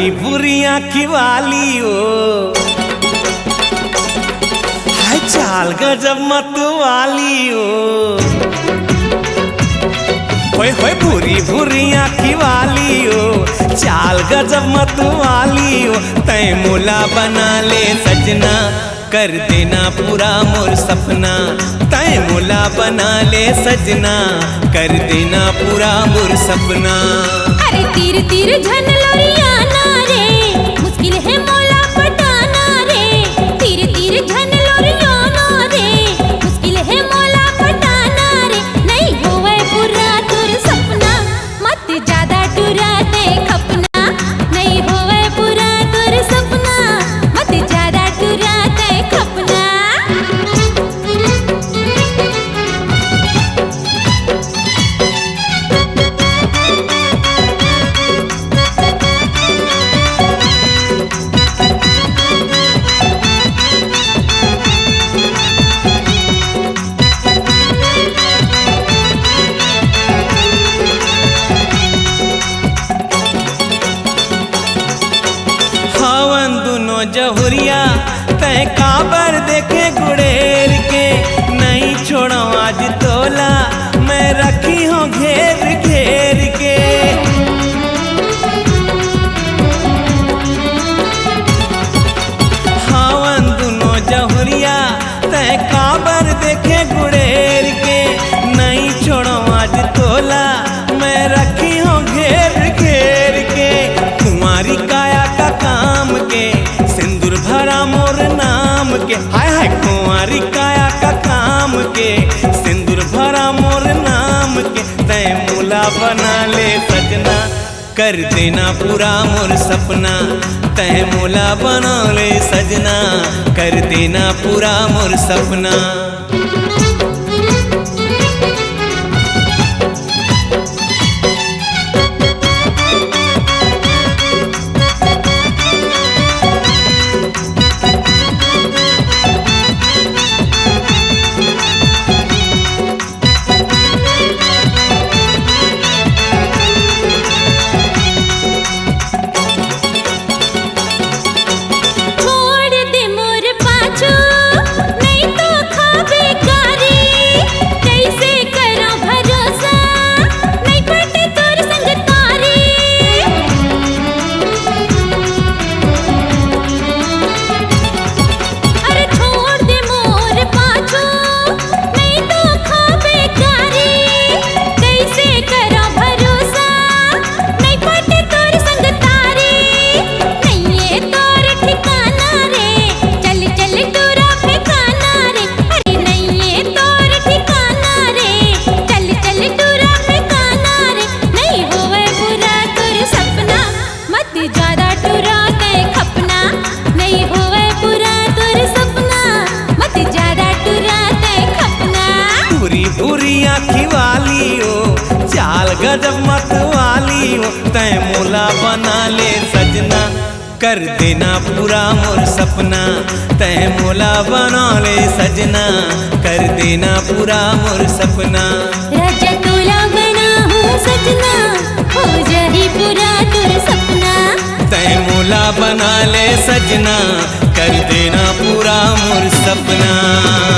भूरी भूरी आँखी वाली ओ, हाय चाल गजब मत वाली ओ, होय होय भूरी भूरी आँखी वाली ओ, चाल गजब मत वाली ओ। तय मोला बना ले सजना, कर देना पूरा मोर सपना। तय मोला बना ले सजना, कर देना पूरा मोर सपना। अरे तीर तीर झन लोरियाना रे, मुश्किल है मोला पटाना रे। तीर तीर झन लोरियाना रे, मुश्किल है मोला पटाना रे। नहीं होवे पूरा तुर सपना, मत ज्यादा टुरा दे खपना। नहीं होवे पूरा तुर सपना, मत ज्यादा टुरा दे खपना। जहुरिया तय काबर देखे गुड़ेर के, नहीं छोड़ो आज तोला मैं रखी हूँ घेर घेर के। हावन दुनो जहुरिया तय काबर देखे गुड़ेर के, नहीं छोड़ो आज तोला मैं रखी हूँ घेर घेर के। तुम्हारी काया का काम के भरा मोर नाम के, हाय हाय कुंवारी काया का काम के, सिंदूर भरा मोर नाम के। तय मोला बना ले सजना, कर देना पूरा मोर सपना। तय मोला बना ले सजना, कर देना पूरा मोर सपना। गजब मत वाली हो, तय मोला बना ले सजना, कर देना पूरा मोर सपना। तय मोला बना ले सजना, कर देना पूरा मोर सपना। राजा तोला बना हूँ सजना, हो जाही पूरा तुर सपना। तय मोला बना ले सजना, कर देना पूरा मोर सपना।